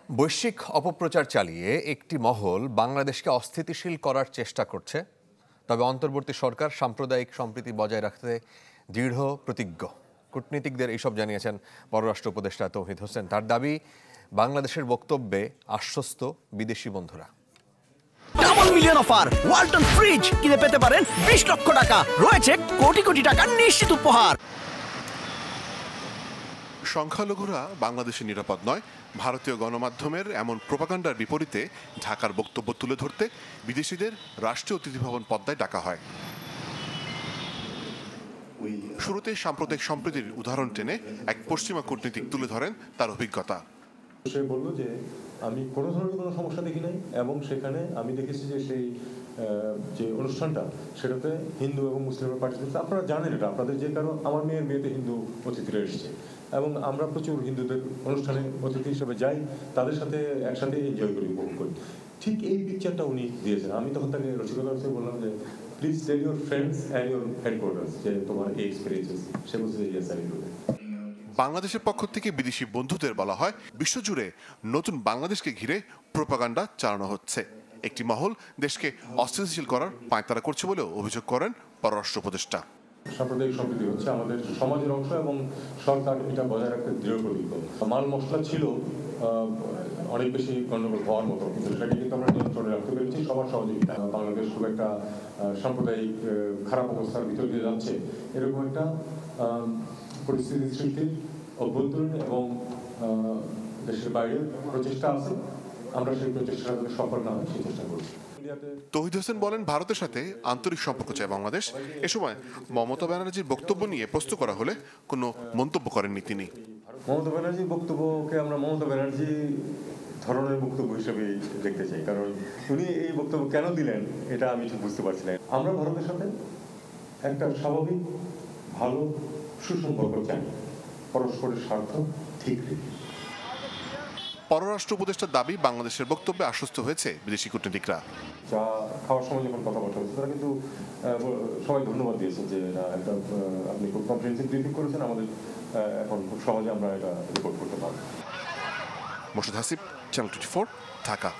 বৈশ্বিক অপপ্রচার চালিয়ে একটি মহল বাংলাদেশকে অস্থিতিশীল করার চেষ্টা করছে, তবে অন্তর্বর্তী সরকার সাম্প্রদায়িক সম্প্রীতি বজায় রাখতে দৃঢ় প্রতিজ্ঞ। কূটনীতিকদের এইসব জানিয়েছেন পররাষ্ট্র উপদেষ্টা তৌহিদ হোসেন। তার দাবি, বাংলাদেশের বক্তব্যে আশ্বস্ত বিদেশি বন্ধুরা। Double million offer Walton fridge কিনে পেতে পারেন 20 লক্ষ টাকা, রয়েছে কোটি কোটি টাকার নিশ্চিত উপহার। সংখ্যালঘুরা বাংলাদেশে নিরাপদ নয়, ভারতীয় গণমাধ্যমের এমন প্রোপাগান্ডার বিপরীতে ঢাকার বক্তব্য তুলে ধরতে বিদেশিদের রাষ্ট্রীয় অতিথি ভবন পদ্মায় ডাকা হয়। শুরুতে সাম্প্রদায়িক সম্প্রীতির উদাহরণ টেনে এক পশ্চিমা কূটনীতিক তুলে ধরেন তার অভিজ্ঞতা। সে বলল যে আমি কোনো ধরনের কোনো সমস্যা দেখি নাই, এবং সেখানে আমি দেখেছি যে সেই যে অনুষ্ঠানটা সেটাতে হিন্দু এবং মুসলিমরা পার্টিসিপেট। আপনারা জানেন এটা, আপনাদের যে কারণ আমার মেয়ের বিয়েতে হিন্দু অতিথিরা এসেছে এবং আমরা প্রচুর হিন্দুদের অনুষ্ঠানে অতিথি হিসেবে যাই, তাদের সাথে একসাথে এনজয় করি, উপভোগ করি। ঠিক এই পিকচারটা উনি দিয়েছেন। আমি তখন তাকে রসিকতা হিসেবে বললাম যে please tell your friends and your headquarters যে তোমার এই এক্সপিরিয়েন্স। সে বলছে যে ইয়েস আই উইল। বাংলাদেশের পক্ষ থেকে বিদেশি বন্ধুদের বলা হয়, বিশ্বজুড়ে নতুন বাংলাদেশকে ঘিরে প্রোপাগান্ডা চালানো হচ্ছে। একটি মহল দেশকে অস্থিতিশীল করার পাঁয়তারা করছে বলেও অভিযোগ করেন পররাষ্ট্র উপদেষ্টা। সাম্প্রদায়িক সম্প্রীতি হচ্ছে আমাদের সমাজের অংশ এবং সরকার এটা বজায় রাখতে দৃঢ় প্রতিজ্ঞ। মাল মশলা ছিল অনেক বেশি গণ্ডগোল হওয়ার মতো, কিন্তু সেটাকে কিন্তু আমরা নিয়ন্ত্রণে রাখতে পেরেছি সবার সহযোগিতা। বাংলাদেশ খুব একটা সাম্প্রদায়িক খারাপ অবস্থার ভিতর দিয়ে যাচ্ছে, এরকম একটা পরিস্থিতি সৃষ্টির অভ্যন্তরীণ এবং দেশের বাইরের প্রচেষ্টা আছে। আমরা সেই প্রচেষ্টা সফল না হয় সেই চেষ্টা করছি। তৌহিদ হোসেন বলেন, ভারতের সাথে আন্তরিক সম্পর্ক চায় বাংলাদেশ। এ সময় মমতা ব্যানার্জির বক্তব্য নিয়ে প্রশ্ন করা হলে কোনো মন্তব্য করেননি তিনি। মমতা ব্যানার্জির বক্তব্যকে আমরা মমতা ব্যানার্জি ধরনের বক্তব্য হিসেবে দেখতে চাই, কারণ উনি এই বক্তব্য কেন দিলেন এটা আমি ঠিক বুঝতে পারছি না। আমরা ভারতের সাথে একটা স্বাভাবিক ভালো সুসম্পর্ক চাই, পরস্পরের স্বার্থ ঠিক রেখে। পররাষ্ট্র উপদেষ্টার দাবি, বাংলাদেশের বক্তব্যে আশ্বস্ত হয়েছে বিদেশি কূটনীতিকরা। চা খাওয়ার সময় যখন কথাবার্তা হচ্ছে তারা কিন্তু সবাই ধন্যবাদ দিয়েছেন যে একটা আপনি খুব কম্প্রিহেনসিভ ব্রিফিং করেছেন, আমাদের এখন খুব সহজে আমরা এটা রিপোর্ট করতে পারবো। মোর্শেদ হাসিব, চ্যানেল 24, ঢাকা।